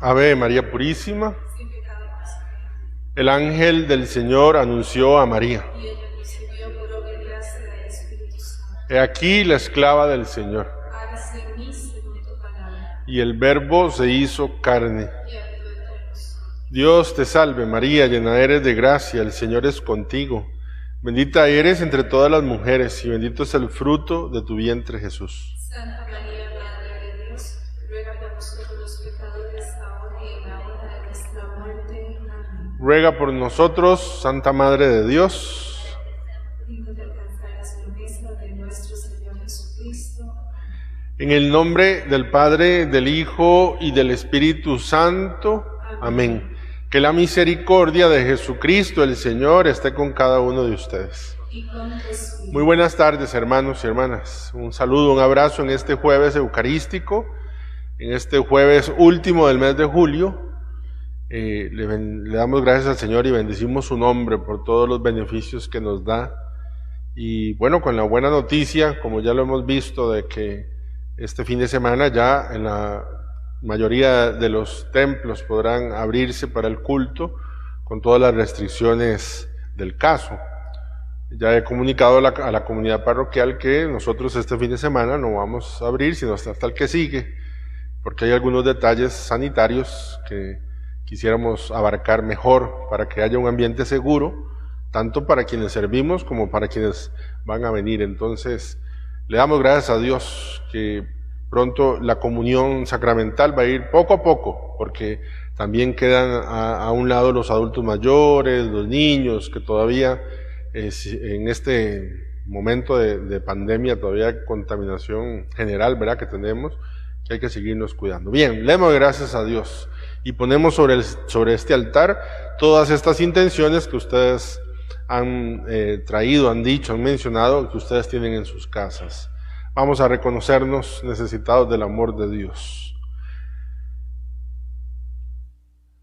Ave María Purísima. El ángel del Señor anunció a María. Y ella recibió por obra y gracia del Espíritu Santo. He aquí la esclava del Señor. Hágase en mí según tu palabra. Y el Verbo se hizo carne. Y habitó entre nosotros. Dios te salve María, llena eres de gracia, el Señor es contigo. Bendita eres entre todas las mujeres y bendito es el fruto de tu vientre Jesús. Santa María, Madre de Dios, ruega por nosotros los pecadores, ahora y en la hora de nuestra muerte. Amén. Ruega por nosotros, Santa Madre de Dios. Digno de alcanzar las promesas de nuestro Señor Jesucristo. En el nombre del Padre, del Hijo y del Espíritu Santo. Amén. Que la misericordia de Jesucristo el Señor esté con cada uno de ustedes. Y con tu espíritu. Muy buenas tardes, hermanos y hermanas. Un saludo, un abrazo en este jueves eucarístico, en este jueves último del mes de julio. Le damos gracias al Señor y bendecimos su nombre por todos los beneficios que nos da. Y bueno, con la buena noticia, como ya lo hemos visto, de que este fin de semana ya en la mayoría de los templos podrán abrirse para el culto con todas las restricciones del caso. Ya he comunicado a la comunidad parroquial que nosotros este fin de semana no vamos a abrir, sino hasta el que sigue, porque hay algunos detalles sanitarios que quisiéramos abarcar mejor para que haya un ambiente seguro, tanto para quienes servimos como para quienes van a venir. Entonces, le damos gracias a Dios que pronto la comunión sacramental va a ir poco a poco, porque también quedan a un lado los adultos mayores, los niños, que todavía en este momento de pandemia, todavía hay contaminación general, ¿verdad?, que tenemos, que hay que seguirnos cuidando. Bien, le damos gracias a Dios y ponemos sobre este altar todas estas intenciones que ustedes han traído, han dicho, han mencionado, que ustedes tienen en sus casas. Vamos a reconocernos necesitados del amor de Dios.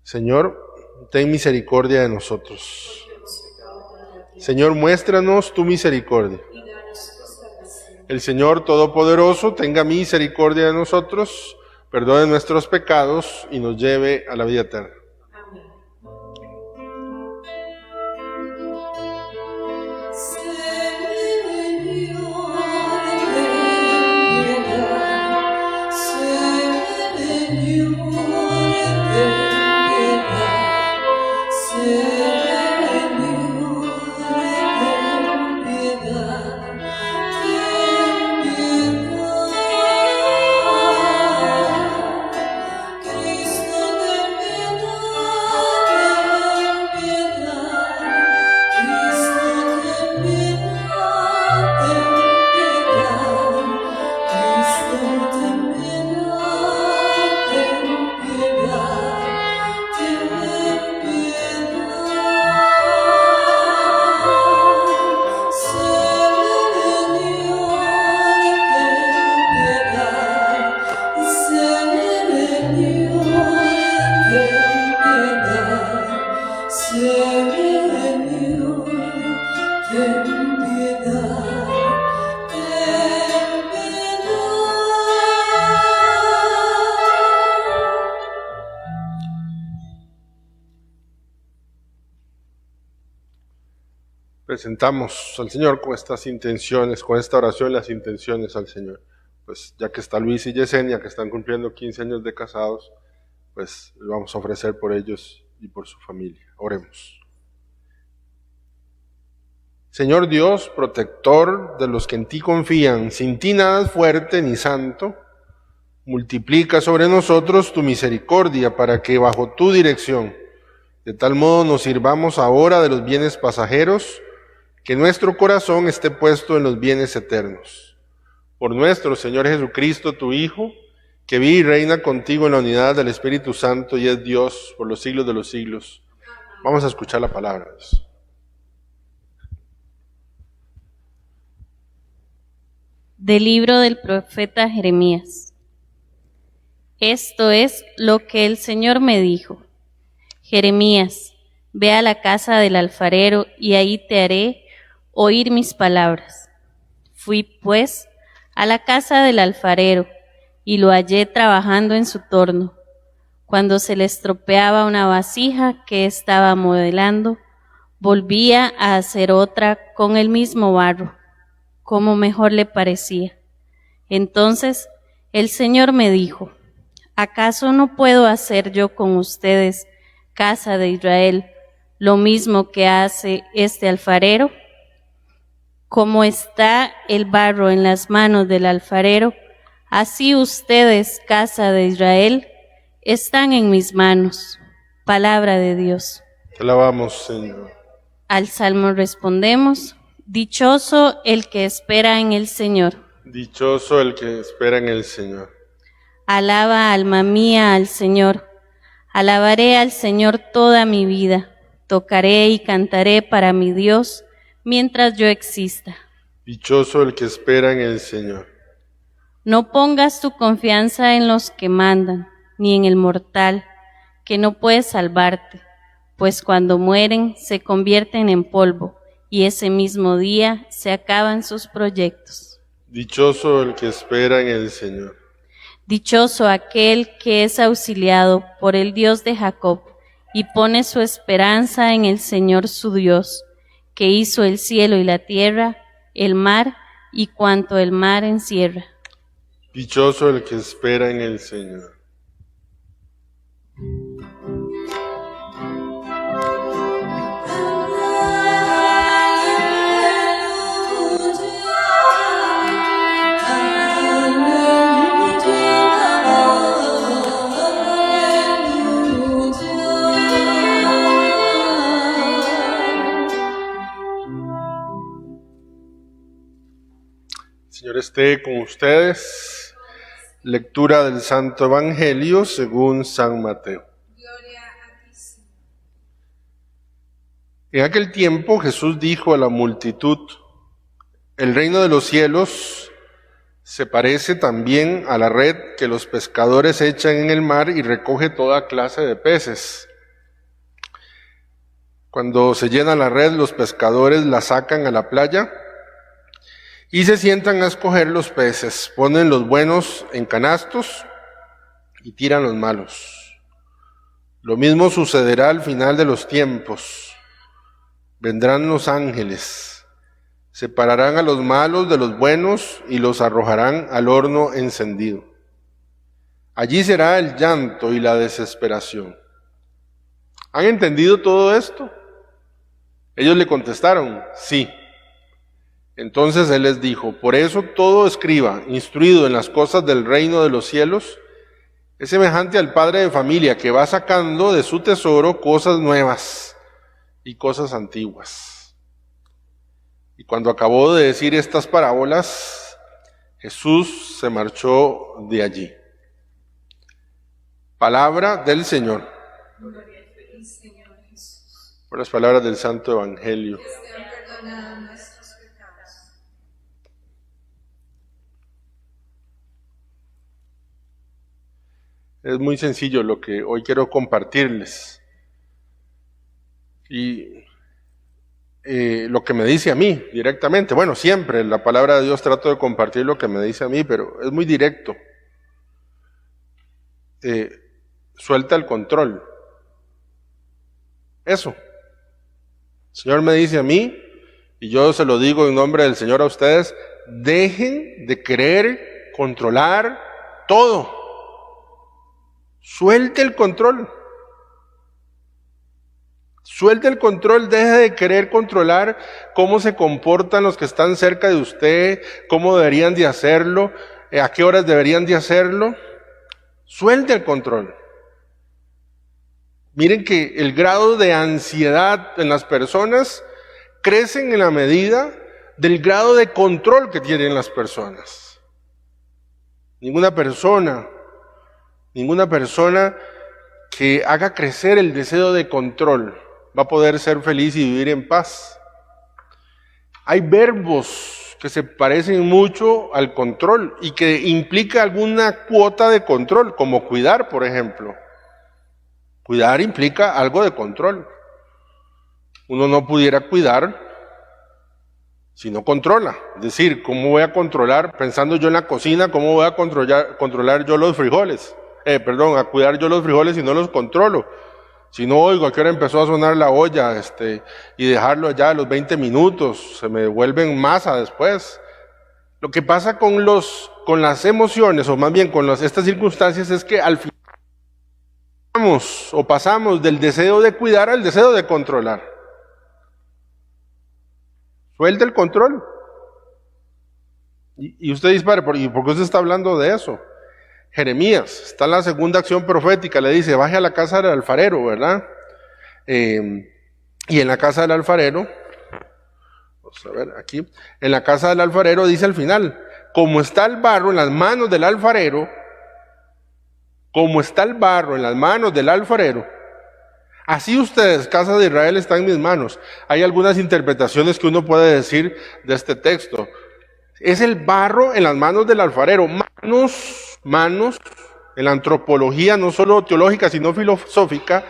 Señor, ten misericordia de nosotros. Señor, muéstranos tu misericordia. El Señor Todopoderoso tenga misericordia de nosotros, perdone nuestros pecados y nos lleve a la vida eterna. Presentamos al Señor con estas intenciones, con esta oración, las intenciones al Señor. Pues ya que está Luis y Yesenia, que están cumpliendo 15 años de casados, pues lo vamos a ofrecer por ellos y por su familia. Oremos. Señor Dios, protector de los que en ti confían, sin ti nada es fuerte ni santo, multiplica sobre nosotros tu misericordia para que bajo tu dirección, de tal modo nos sirvamos ahora de los bienes pasajeros, que nuestro corazón esté puesto en los bienes eternos. Por nuestro Señor Jesucristo, tu Hijo, que vive y reina contigo en la unidad del Espíritu Santo y es Dios por los siglos de los siglos. Vamos a escuchar la palabra de Dios. Del libro del profeta Jeremías. Esto es lo que el Señor me dijo. Jeremías, ve a la casa del alfarero y ahí te haré oír mis palabras. Fui, pues, a la casa del alfarero y lo hallé trabajando en su torno. Cuando se le estropeaba una vasija que estaba modelando, volvía a hacer otra con el mismo barro, como mejor le parecía. Entonces el Señor me dijo: ¿acaso no puedo hacer yo con ustedes, casa de Israel, lo mismo que hace este alfarero? Como está el barro en las manos del alfarero, así ustedes, casa de Israel, están en mis manos. Palabra de Dios. Te alabamos, Señor. Al salmo respondemos: dichoso el que espera en el Señor. Dichoso el que espera en el Señor. Alaba, alma mía, al Señor. Alabaré al Señor toda mi vida. Tocaré y cantaré para mi Dios mientras yo exista. Dichoso el que espera en el Señor. No pongas tu confianza en los que mandan, ni en el mortal, que no puede salvarte, pues cuando mueren se convierten en polvo, y ese mismo día se acaban sus proyectos. Dichoso el que espera en el Señor. Dichoso aquel que es auxiliado por el Dios de Jacob, y pone su esperanza en el Señor su Dios, que hizo el cielo y la tierra, el mar y cuanto el mar encierra. Dichoso el que espera en el Señor. Señor esté con ustedes. Lectura del Santo Evangelio según San Mateo. Gloria a ti, Señor. En aquel tiempo Jesús dijo a la multitud: el reino de los cielos se parece también a la red que los pescadores echan en el mar y recoge toda clase de peces. Cuando se llena la red, los pescadores la sacan a la playa y se sientan a escoger los peces. Ponen los buenos en canastos y tiran los malos. Lo mismo sucederá al final de los tiempos. Vendrán los ángeles, separarán a los malos de los buenos y los arrojarán al horno encendido. Allí será el llanto y la desesperación. ¿Han entendido todo esto? Ellos le contestaron: sí. Entonces él les dijo: por eso todo escriba, instruido en las cosas del reino de los cielos, es semejante al padre de familia que va sacando de su tesoro cosas nuevas y cosas antiguas. Y cuando acabó de decir estas parábolas, Jesús se marchó de allí. Palabra del Señor. Gloria a ti, Señor Jesús. Por las palabras del Santo Evangelio. Que sean perdonados nuestros pecados. Es muy sencillo lo que hoy quiero compartirles. Y lo que me dice a mí directamente. Bueno, siempre en la palabra de Dios trato de compartir lo que me dice a mí, pero es muy directo. Suelta el control. Eso. El Señor me dice a mí, y yo se lo digo en nombre del Señor a ustedes: dejen de querer controlar todo. Suelte el control. Suelte el control, deje de querer controlar cómo se comportan los que están cerca de usted, cómo deberían de hacerlo, a qué horas deberían de hacerlo. Suelte el control. Miren que el grado de ansiedad en las personas crece en la medida del grado de control que tienen las personas. Ninguna persona que haga crecer el deseo de control va a poder ser feliz y vivir en paz. Hay verbos que se parecen mucho al control y que implica alguna cuota de control, como cuidar, por ejemplo. Cuidar implica algo de control. Uno no pudiera cuidar si no controla. Es decir, ¿cómo voy a controlar, pensando yo en la cocina, cómo voy a controlar yo los frijoles? a cuidar yo los frijoles y no los controlo. Si no oigo a qué hora empezó a sonar la olla, y dejarlo allá a los 20 minutos, se me vuelven masa después. Lo que pasa con las emociones, o más bien con estas circunstancias, es que al final pasamos del deseo de cuidar al deseo de controlar. Suelta el control. Y usted dispara, ¿y por qué usted está hablando de eso? Jeremías, está en la segunda acción profética, le dice, baje a la casa del alfarero, ¿verdad? Y en la casa del alfarero, vamos a ver aquí, en la casa del alfarero dice al final, como está el barro en las manos del alfarero, así ustedes, casa de Israel, están en mis manos. Hay algunas interpretaciones que uno puede decir de este texto. Es el barro en las manos del alfarero. Manos, en la antropología no solo teológica, sino filosófica,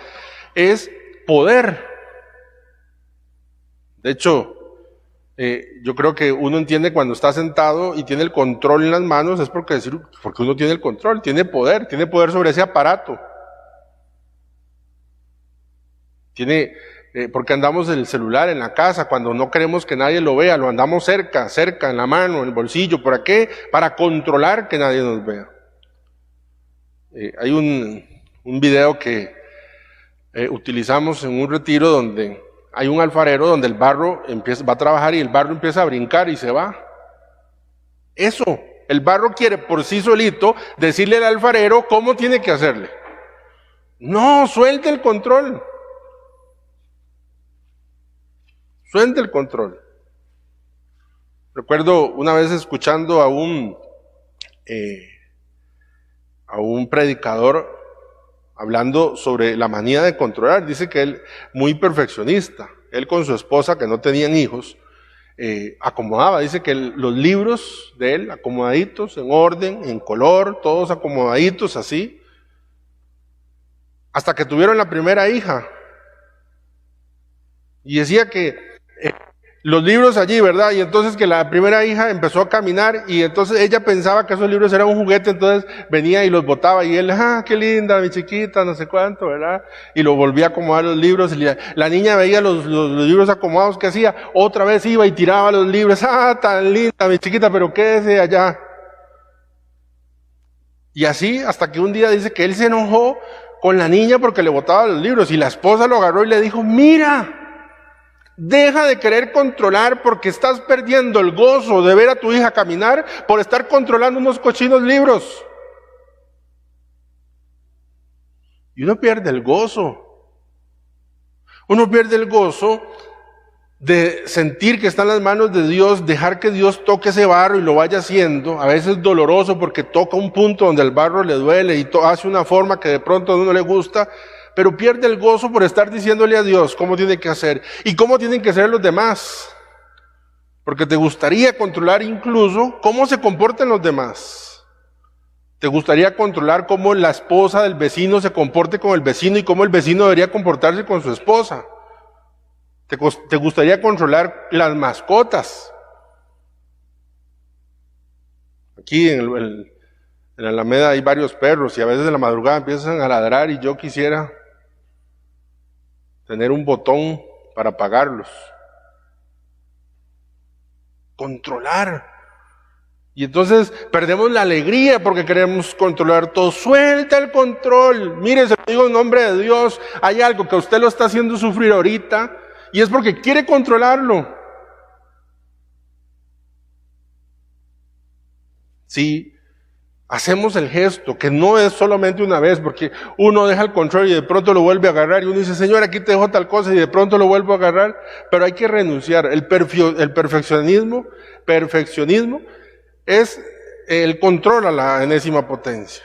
es poder. De hecho, yo creo que uno entiende cuando está sentado y tiene el control en las manos, es porque uno tiene el control, tiene poder sobre ese aparato. Porque andamos el celular en la casa, cuando no queremos que nadie lo vea, lo andamos cerca, en la mano, en el bolsillo. ¿Para qué? Para controlar que nadie nos vea. Hay un video que utilizamos en un retiro donde hay un alfarero donde el barro va a trabajar y el barro empieza a brincar y se va. Eso, el barro quiere por sí solito decirle al alfarero cómo tiene que hacerle. No, suelte el control. Suelte el control. Recuerdo una vez escuchando a un predicador hablando sobre la manía de controlar. Dice que él, muy perfeccionista, él con su esposa que no tenían hijos, acomodaba. Dice que los libros de él acomodaditos, en orden, en color, todos acomodaditos así, hasta que tuvieron la primera hija. Y decía que los libros allí, ¿verdad? Y entonces que la primera hija empezó a caminar y entonces ella pensaba que esos libros eran un juguete, entonces venía y los botaba y él, qué linda, mi chiquita, no sé cuánto, ¿verdad? Y lo volvía a acomodar los libros y la niña veía los libros acomodados que hacía, otra vez iba y tiraba los libros, tan linda, mi chiquita, pero quédese allá. Y así hasta que un día dice que él se enojó con la niña porque le botaba los libros y la esposa lo agarró y le dijo, mira, deja de querer controlar porque estás perdiendo el gozo de ver a tu hija caminar por estar controlando unos cochinos libros. Y uno pierde el gozo. Uno pierde el gozo de sentir que está en las manos de Dios, dejar que Dios toque ese barro y lo vaya haciendo. A veces doloroso porque toca un punto donde el barro le duele y hace una forma que de pronto a uno le gusta, pero pierde el gozo por estar diciéndole a Dios cómo tiene que hacer y cómo tienen que ser los demás. Porque te gustaría controlar incluso cómo se comportan los demás. Te gustaría controlar cómo la esposa del vecino se comporte con el vecino y cómo el vecino debería comportarse con su esposa. Te gustaría controlar las mascotas. Aquí en la Alameda hay varios perros y a veces en la madrugada empiezan a ladrar y yo quisiera tener un botón para apagarlos. Controlar. Y entonces perdemos la alegría porque queremos controlar todo. Suelta el control. Mire, se lo digo en nombre de Dios, hay algo que a usted lo está haciendo sufrir ahorita y es porque quiere controlarlo. Sí. Hacemos el gesto, que no es solamente una vez, porque uno deja el control y de pronto lo vuelve a agarrar y uno dice, Señor, aquí te dejo tal cosa y de pronto lo vuelvo a agarrar, pero hay que renunciar. El perfeccionismo es el control a la enésima potencia.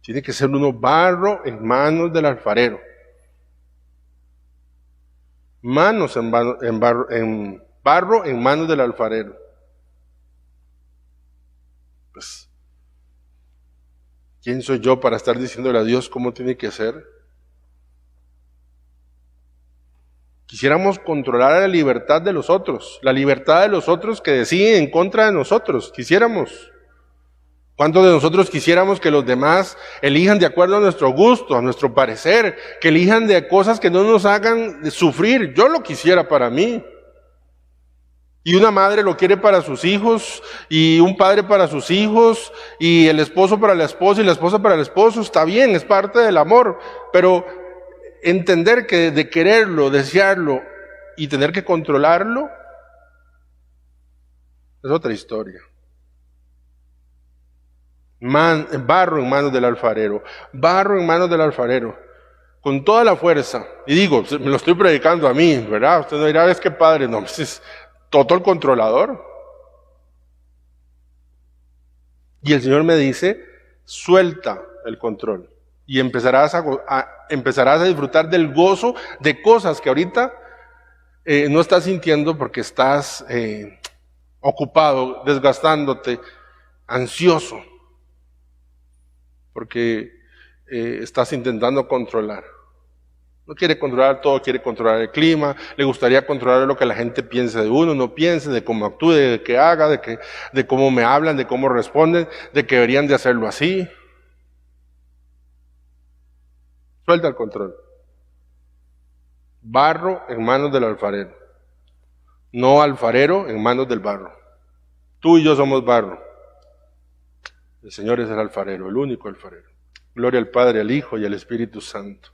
Tiene que ser uno barro en manos del alfarero. Barro en manos del alfarero. Pues, ¿quién soy yo para estar diciéndole a Dios cómo tiene que ser? Quisiéramos controlar la libertad de los otros, la libertad de los otros que deciden en contra de nosotros. Quisiéramos. ¿Cuántos de nosotros quisiéramos que los demás elijan de acuerdo a nuestro gusto, a nuestro parecer, que elijan de cosas que no nos hagan sufrir? Yo lo quisiera para mí. Y una madre lo quiere para sus hijos, y un padre para sus hijos, y el esposo para la esposa, y la esposa para el esposo. Está bien, es parte del amor, pero entender que de quererlo, desearlo y tener que controlarlo es otra historia. Barro en manos del alfarero, barro en manos del alfarero, con toda la fuerza. Y digo, me lo estoy predicando a mí, ¿verdad? Usted no dirá, es que padre, no, es todo el controlador. Y el Señor me dice, suelta el control y empezarás a disfrutar del gozo de cosas que ahorita no estás sintiendo porque estás ocupado, desgastándote, ansioso, porque estás intentando controlar. No quiere controlar todo, quiere controlar el clima, le gustaría controlar lo que la gente piense de uno, no piense, de cómo actúe, de qué haga, de cómo me hablan, de cómo responden, de que deberían de hacerlo así. Suelta el control. Barro en manos del alfarero, no alfarero en manos del barro. Tú y yo somos barro. El Señor es el alfarero, el único alfarero. Gloria al Padre, al Hijo y al Espíritu Santo.